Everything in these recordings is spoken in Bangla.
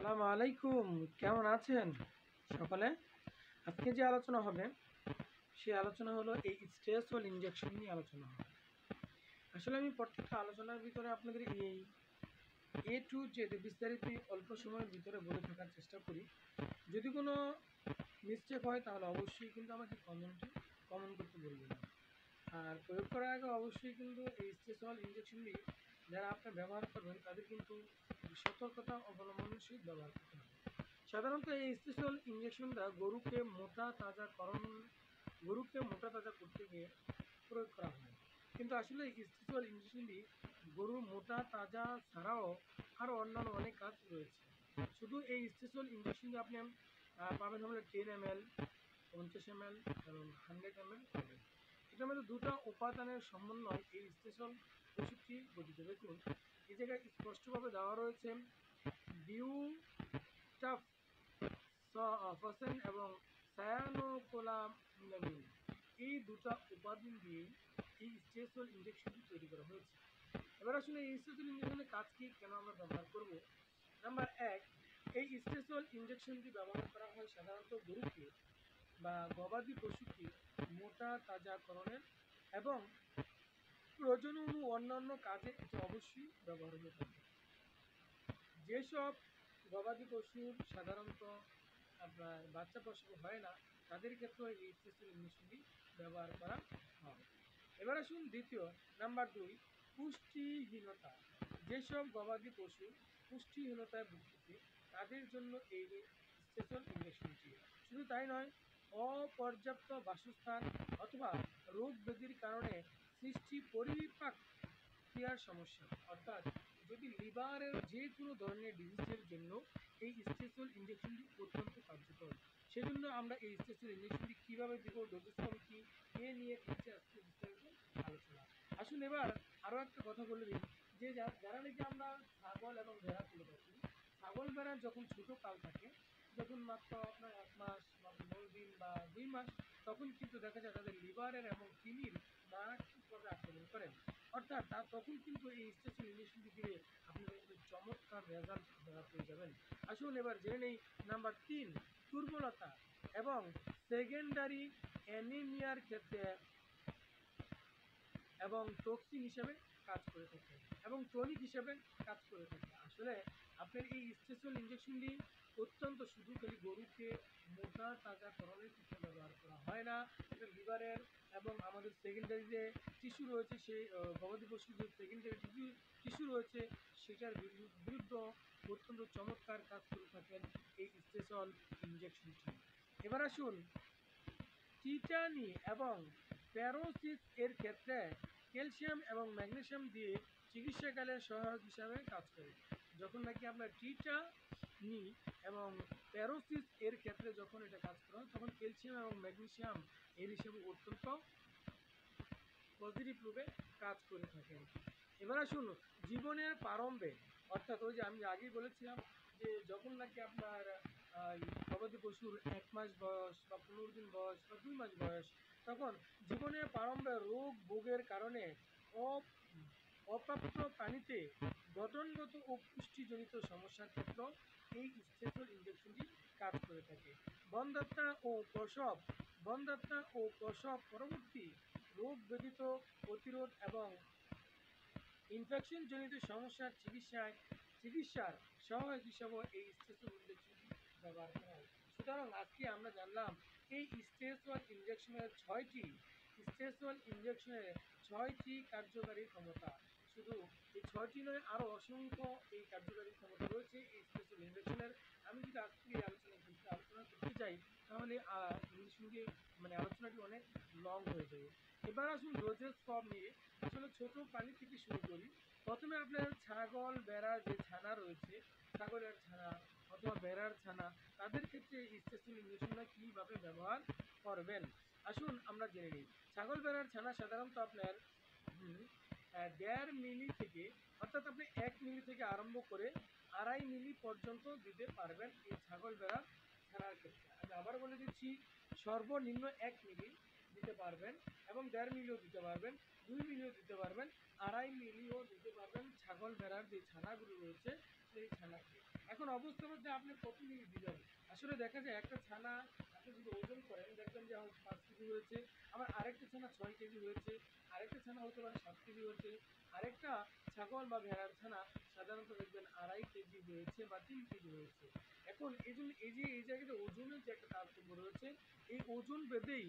আসসালামু আলাইকুম। কেমন আছেন সকলে? আজকে যে আলোচনা হবে সেই আলোচনা হলো এই স্ট্রেসফুল ইনজেকশন নিয়ে আলোচনা হবে। আসলে আমি প্রত্যেকটা আলোচনার ভিতরে আপনাদের এই এ টু জেড বিস্তারিত অল্প সময়ের ভিতরে বলে থাকার চেষ্টা করি। যদি কোনো মিস্টেক হয় তাহলে অবশ্যই কিন্তু আমাকে কমেন্ট করতে বলবেন। আর প্রয়োগ করার আগে অবশ্যই কিন্তু এই স্ট্রেসফুল ইনজেকশনটি যারা আপনি ব্যবহার করবেন তাদের কিন্তু সতর্কতা অবলম্বনের সহিত ব্যবহার করতে হবে। সাধারণত এই স্পেশাল ইঞ্জেকশনটা গরুকে মোটা তাজা করতে গিয়ে প্রয়োগ করা হয়। কিন্তু আসলে স্পেশাল ইঞ্জেকশনটি গরুর মোটা তাজা ছাড়াও আরও অন্যান্য অনেক কাজ রয়েছে। শুধু এই স্পেশাল ইঞ্জেকশনটি আপনি পাবেন হলে 10 ml, 50 ml এবং 100 ml পাবেন। এটার মধ্যে দুটো উপাদানের সমন্বয় এই স্পেশাল ওষুধটি গঠিত। দেখুন এই জায়গায় স্পষ্টভাবে দেওয়া রয়েছে বিউটাফসেন এবং সায়ানোকোলামিন, এই দুটো উপাদান দিয়ে এই স্ট্রেসফুল ইনজেকশনটি তৈরি করা হয়েছে। এবার আসলে এই স্ট্রেসফুল ইনজেকশনের কাজ কি, কেন আমরা ব্যবহার করব? নাম্বার 1, এই স্ট্রেসফুল ইনজেকশনটি ব্যবহার করা হয় সাধারণত গরুকে বা গবাদি পশুকে মোটা তাজাকরণের এবং প্রজনন ও অন্যান্য কাজে এটি অবশ্যই ব্যবহার হয়ে থাকে। যেসব গবাদি পশুর সাধারণত আপনার বাচ্চা প্রসব হয় না তাদের ক্ষেত্রে এই স্পেশাল ইঞ্জেকশনটি ব্যবহার করা হয়। এবার আসুন দ্বিতীয়, নাম্বার 2, পুষ্টিহীনতা। যেসব গবাদি পশু পুষ্টিহীনতায় ভুগতেছে তাদের জন্য এই স্পেশাল ইঞ্জেকশনটি। শুধু তাই নয়, অপর্যাপ্ত বাসস্থান অথবা রোগ ব্যাধির কারণে সৃষ্টি পরিপাক ক্রিয়ার সমস্যা, অর্থাৎ যদি লিভারের যে কোনো ধরনের ডিজিজের জন্য এই স্ট্রেসফুল ইঞ্জেকশনটি অত্যন্ত কার্যকর। সেজন্য আমরা এই স্ট্রেসফুল ইঞ্জেকশনটি কীভাবে দেবো, ডোজেস কী, এ নিয়ে হচ্ছে আজকে বিস্তারিত আলোচনা। আসুন এবার আরও একটা কথা বলে দিই যে যারা নাকি আমরা ছাগল এবং ভেড়া তুলে থাকি, ছাগল ভেড়ার যখন ছোটো কাল থাকে, যখন মাত্র আপনার 1 মাস বা 15 দিন বা 2 মাস, তখন কিন্তু দেখা যায় তাদের লিভারের এবং কিডনির মারাত্মকভাবে আক্রমণ করেন। অর্থাৎ তখন কিন্তু এই স্ট্রেসফুল ইঞ্জেকশনটি দিলে আপনি কিন্তু চমৎকার রেজাল্ট পেয়ে যাবেন। আসুন এবার জেনে নেই নাম্বার 3, দুর্বলতা এবং সেকেন্ডারি অ্যানিমিয়ার ক্ষেত্রে এবং টক্সিন হিসেবে কাজ করে থাকে এবং টনিক হিসেবে কাজ করে থাকে। আসলে আপনার এই স্ট্রেসফুল ইঞ্জেকশনটি অত্যন্ত শুধু খালি গরুকে মোটা তাজাকরণের ক্ষেত্রে ব্যবহার করা হয় না, এটা লিভারের এবং আমাদের সেকেন্ডারি যে টিস্যু রয়েছে, সেই গবাদি পশুর যে সেকেন্ডারি টিস্যু রয়েছে সেটার বিরুদ্ধে অত্যন্ত চমৎকার কাজ করে থাকেন এই স্ট্রেসফুল ইঞ্জেকশনটি। এবার আসুন টিটানি এবং প্যারোসিস এর ক্ষেত্রে ক্যালসিয়াম এবং ম্যাগনেসিয়াম দিয়ে চিকিৎসাকালে সহায়ক হিসাবে কাজ করে। যখন নাকি আপনার টিটানি এবং প্যারোসিস এর ক্ষেত্রে যখন এটা কাজ করে তখন ক্যালসিয়াম এবং ম্যাগনেসিয়াম এর হিসেবে অত্যন্ত পজিটিভ রূপে কাজ করে থাকেন। এবার আসুন জীবনের প্রারম্ভে, অর্থাৎ ওই যে আমি আগেই বলেছিলাম যে যখন নাকি আপনার গবাদি পশুর 1 মাস বয়স বা 15 দিন বয়স বা 2 মাস বয়স, তখন জীবনের প্রারম্ভে রোগ ভোগের কারণে অপ্রাপ্ত প্রাণীতে গঠনগত ও পুষ্টিজনিত সমস্যার ক্ষেত্রে এই স্পেশাল ইনজেকশনটি কাজ করে থাকে। বন্ধাত্মা ও প্রসব পরবর্তী রোগ ব্যতীত প্রতিরোধ এবং ইনফেকশনজনিত সমস্যার চিকিৎসার সহায়ক হিসাবে এই স্ট্রেসফুল ইনজেকশনটি ব্যবহার করা হয়। সুতরাং আজকে আমরা জানলাম এই স্ট্রেসফুল ইনজেকশনের 6টি কার্যকারী ক্ষমতা। শুধু এই 6টি নয়, আরও অসংখ্য এই কার্যকারী ক্ষমতা রয়েছে এই স্ট্রেসফুল ইনজেকশনের। আমি যদি আজকে এই আলোচনা করতে চাই তাহলে ইনজেকশনটি আলোচনাটি অনেক লং হয়ে যাবে। এবার আসুন ডোজেস ফর্ম নিয়ে। আসলে ছোট প্রাণী থেকে শুরু করি। প্রথমে আপনার ছাগল ভেড়ার যে ছানা রয়েছে, ছাগলের ছানা অথবা ভেড়ার ছানা, তাদের ক্ষেত্রে স্ট্রেসফুল ইনজেকশনটা কীভাবে ব্যবহার করবেন আসুন আমরা জেনে নিই। ছাগল ভেড়ার ছানা সাধারণত আপনার 1.5 মিলি থেকে, অর্থাৎ আপনি 1 মিলি থেকে আরম্ভ করে 2.5 মিলি পর্যন্ত দিতে পারবেন এই ছাগল ভেড়ার ছানার ক্ষেত্রে। আমি আবার বলে দিচ্ছি, সর্বনিম্ন 1 মিলি দিতে পারবেন এবং 1.5 মিলিও দিতে পারবেন, 2 মিলিও দিতে পারবেন, 2.5 মিলিও দিতে পারবেন ছাগল ভেড়ার যে ছানাগুলো রয়েছে সেই ছানাকে। এখন অবস্থার মধ্যে আপনি কত মিলি দিবেন? আসলে দেখা যায় একটা ছানা আপনি যদি ওজন করেন দেখবেন যে আমার 5 কেজি হয়েছে, আবার আরেকটা ছানা 6 কেজি হয়েছে, আরেকটা ছানা হতে পারে 7 কেজি হয়েছে, আরেকটা ছাগল বা ভেড়ার ছানা সাধারণত দেখবেন 2.5 কেজি হয়েছে বা 3 কেজি হয়েছে। এখন এইজন্য এই যে এই জায়গাতে ওজনের যে একটা তারতম্য রয়েছে, এই ওজন ভেদেই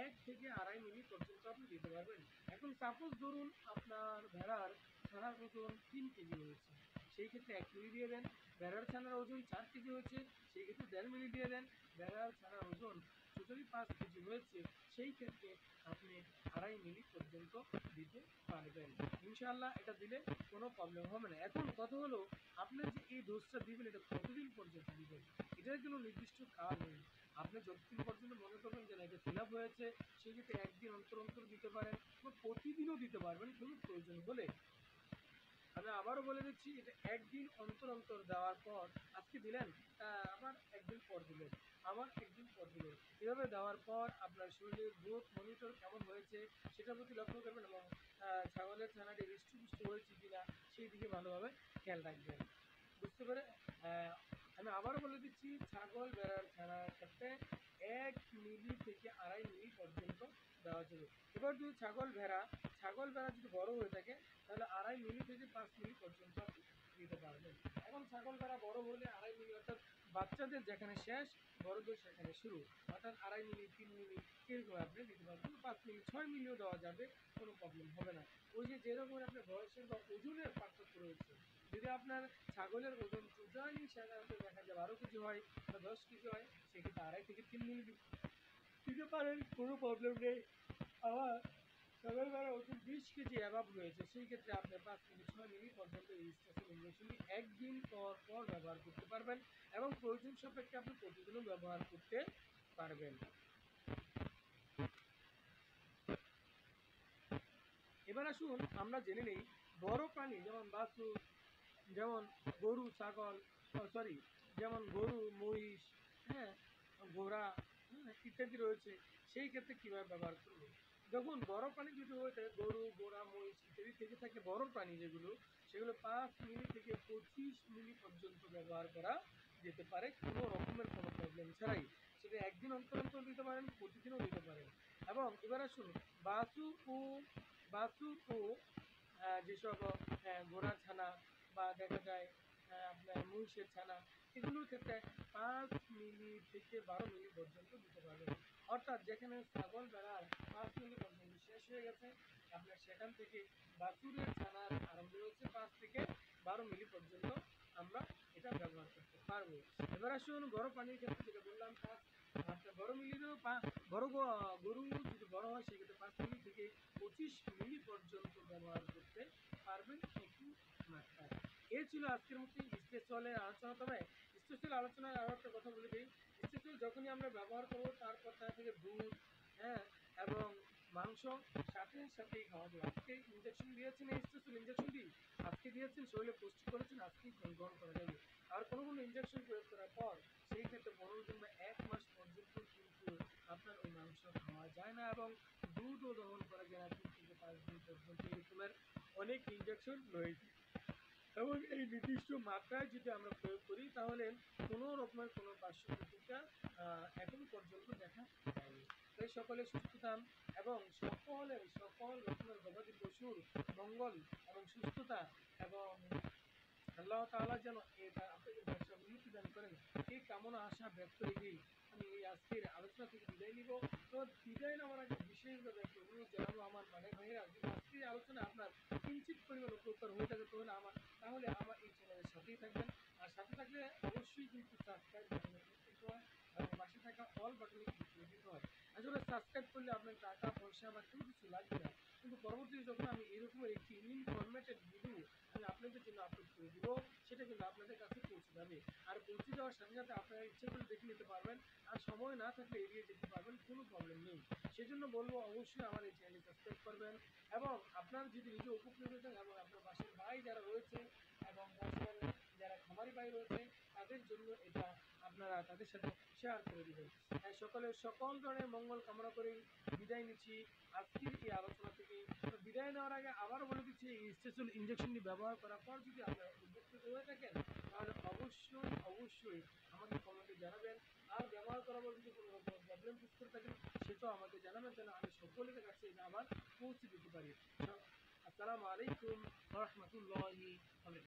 1 থেকে 2.5 মিলি পর্যন্ত আপনি দিতে পারবেন। এখন সাপোজ ধরুন আপনার ভেড়ার ছানার ওজন 3 কেজি হয়েছে, সেই ক্ষেত্রে 1 মিলি দিয়ে দেন। ভেড়ার ছানার ওজন 4 কেজি হয়েছে, সেই ক্ষেত্রে 1.5 মিলি দিয়ে দেন। ভেড়ার ছানার ওজন টোটালি 5 কেজি হয়েছে, সেই ক্ষেত্রে আপনি 2.5 মিলি পর্যন্ত দিতে পারবেন। ইনশাআল্লাহ এটা দিলে কোনো প্রবলেম হবে না। এখন কথা হলো আপনি যে এই ডোজটা দিবেন এটা কতদিন পর্যন্ত দিবেন? এটার কোনো নির্দিষ্ট কাল নেই। আপনি যতদিন পর্যন্ত মনে করবেন যে না এটা ফিল আপ হয়েছে, সেক্ষেত্রে একদিন অন্তর অন্তর দিতে পারেন বা প্রতিদিনও দিতে পারবেন কোনো প্রয়োজন হলে। আমি আবারও বলে দিচ্ছি, এটা একদিন অন্তর অন্তর দেওয়ার পর আজকে দিলেন, আবার একদিন পর দিলেন, আবার একদিন পর দিলেন, এভাবে দেওয়ার পর আপনার শরীরের গ্রোথ মনিটর কেমন হয়েছে সেটার প্রতি লক্ষ্য করবেন এবং ছাগলের ছানাটি হৃষ্টপুষ্ট হয়েছে কিনা সেই দিকে ভালোভাবে খেয়াল রাখবেন। বুঝতে পেরে আমি আবারও বলে দিচ্ছি, ছাগল ভেড়ার ছানার ক্ষেত্রে 1 মিলি থেকে 2.5 মিলি পর্যন্ত দেওয়া যাবে। এবার যদি ছাগল ভেড়া যদি বড় হয়ে থাকে তাহলে 2.5 মিলি থেকে 5 মিলি পর্যন্ত আপনি দিতে পারবেন। এখন ছাগল ভেড়া বড় হলে 2.5 মিলি অর্থাৎ বাচ্চাদের যেখানে শেষ বড়দের সেখানে শুরু, অর্থাৎ 2.5 মিলি 3 মিলি এরকম আপনি দিতে পারবেন। 5 মিলি 6 মিলিও দেওয়া যাবে, কোনো প্রবলেম হবে না। ওই যে যেরকম আপনার বয়সের বা ওজনের পার্থক্য রয়েছে, যদি আপনার ছাগলের ওজন টোটালি সাধারণত দেখা যায় 12 কেজি হয় বা 10 কেজি হয়, সেক্ষেত্রে 2.5 থেকে 3 মিলি দিতে পারেন, কোনো প্রবলেম নেই। আবার ছাগল ভেড়ার ওজন 20 কেজি অ্যাভাব রয়েছে, সেই ক্ষেত্রে আপনি 5 থেকে 6 মিলি পর্যন্ত এই স্টেসন ইঞ্জেকশনটি একদিন পর পর ব্যবহার করতে পারবেন এবং প্রয়োজন সাপেক্ষে আপনি প্রতিদিনও ব্যবহার করতে পারবেন। এবার আসুন আমরা জেনে নেই বড় প্রাণী যেমন বাছুর, যেমন গরু ছাগল, সরি, যেমন গরু মহিষ, হ্যাঁ, ঘোড়া, হ্যাঁ, ইত্যাদি রয়েছে, সেই ক্ষেত্রে কীভাবে ব্যবহার করবে? দেখুন বড় প্রাণী যদি হয়ে থাকে গরু ঘোড়া মহিষ ইত্যাদি থেকে থাকে বড় প্রাণী যেগুলো, সেগুলো 5 মিলি থেকে 25 মিলি পর্যন্ত ব্যবহার করা যেতে পারে কোনো রকমের কোনো প্রবলেম ছাড়াই। সেটা একদিন অন্তর অন্তর দিতে পারেন, প্রতিদিনও দিতে পারেন। এবং এবার আসুন বাছুর ও বাছুর ও যেসব ঘোড়ার ছানা বা দেখা যায় আপনার মহিষের ছানা, এগুলোর ক্ষেত্রে 5 মিলি থেকে 12 মিলি পর্যন্ত দিতে পারবেন। অর্থাৎ যেখানে ছাগল ভেড়ার 5 মিলি পর্যন্ত শেষ হয়ে গেছে, আপনার সেখান থেকে বাছুরের ছানার আরম্ভ হয়েছে 5 থেকে 12 মিলি পর্যন্ত আমরা এটা ব্যবহার করতে পারবো। এবার আসুন বড় পানির ক্ষেত্রে যেটা বললাম, আপনার বড় মিলিরও গরু যদি বড় হয় সেক্ষেত্রে 5 মিলি থেকে 25 মিলি পর্যন্ত ব্যবহার করতে পারবেন একটু মাত্রায়। এই ছিল আজকের মতো স্টেচুয়ালের আলোচনা। তবে স্টেচুয়াল আলোচনায় আরও একটা কথা বলে দিই, স্টেচুয়াল যখনই আমরা ব্যবহার করবো তারপর তার থেকে দুধ, হ্যাঁ, এবং মাংস সাথে সাথেই খাওয়া যাবে। আজকে ইঞ্জেকশন দিয়েছেন, এই স্টেচুয়াল ইঞ্জেকশনটি আজকে দিয়েছেন, শরীরে পুষ্টি করেছেন, আজকেই গ্রহণ করা যাবে। আর কোনো ইঞ্জেকশন প্রয়োগ করার পর সেই ক্ষেত্রে 15 দিন বা 1 মাস পর্যন্ত কিন্তু আপনার ওই মাংস খাওয়া যায় না এবং দুধও দহন করা যায় না 3 থেকে 5 দিন পর্যন্ত। এরকমের অনেক ইঞ্জেকশন রয়েছে এবং এই নির্দিষ্ট মাত্রায় যদি আমরা প্রয়োগ করি তাহলে কোনো রকমের কোনো পার্শ্ব প্রতিক্রিয়া এখন পর্যন্ত দেখা যায়নি। তাই সকলে সুস্থ থান এবং সকল রকমের গবাদি পশুর মঙ্গল এবং সুস্থতা এবং আল্লাহ তাআলা যেন এটা আপনাদের ব্যবসা উন্নতি দান করেন, এই কামনা আশা ব্যক্ত রেখেই আমি এই আজকের আলোচনা থেকে বিদায় নিব। তো বিদায় নেওয়ার আগে বিশেষভাবে একটা অনুরোধ জানাবো আমার ভাইয়েরা, যদি আজকের আলোচনা আপনার কিঞ্চিত পরিমাণ উপকার হয়ে থাকে তাহলে আমার এই চ্যানেলের সাথেই থাকবেন। আর সাথে থাকলে অবশ্যই কিন্তু সাবস্ক্রাইব বাটনে ক্লিক করতে হয় এবং পাশে থাকা অল বাটনে ক্লিক করে দিতে হয়। আসলে সাবস্ক্রাইব করলে আপনার টাকা পয়সা বা কোনো কিছু লাগবে না, কিন্তু পরবর্তীতে যখন আমি এরকমের একটি ইনফরমেটিভ ভিডিও আমি আপনাদের জন্য আপলোড করে দিব, সেটা কিন্তু আপনাদের কাছে পৌঁছে যাবে। আর পৌঁছে যাওয়ার সাথে সাথে আপনারা ইচ্ছে করে দেখে নিতে পারবেন, আর সময় না থাকলে এড়িয়ে যেতে পারবেন, কোনো প্রবলেম নেই। সেজন্য বলবো অবশ্যই আমার এই চ্যানেলটি সাবস্ক্রাইব করবেন এবং আপনার যদি নিজে উপকৃত হতেন এবং আপনার বাসার ভাই যারা রয়েছে এবং বাসার যারা খামারি ভাই রয়েছে তাদের জন্য এটা আপনারা তাদের সাথে শেয়ার করে দিবেন। সকলের সকল ধরনের মঙ্গল কামনা করে বিদায় নিচ্ছি আজকের এই আলোচনা থেকে। তো বিদায় নেওয়ার আগে আবারও বলে দিচ্ছি, এই স্টেসল ইঞ্জেকশনটি ব্যবহার করার পর যদি আপনারা উপকৃত হয়ে থাকেন তাহলে অবশ্যই আমাকে কমেন্টে জানাবেন। আর ব্যবহার করার পর যদি কোনো রকম প্রবলেম ফেস করে থাকেন সেটাও আমাকে জানাবেন, যেন আমি সকলের কাছে এটা আবার পৌঁছে দিতে পারি। আসসালামু আলাইকুম ওয়া রাহমাতুল্লাহি ওয়া বারাকাতুহু।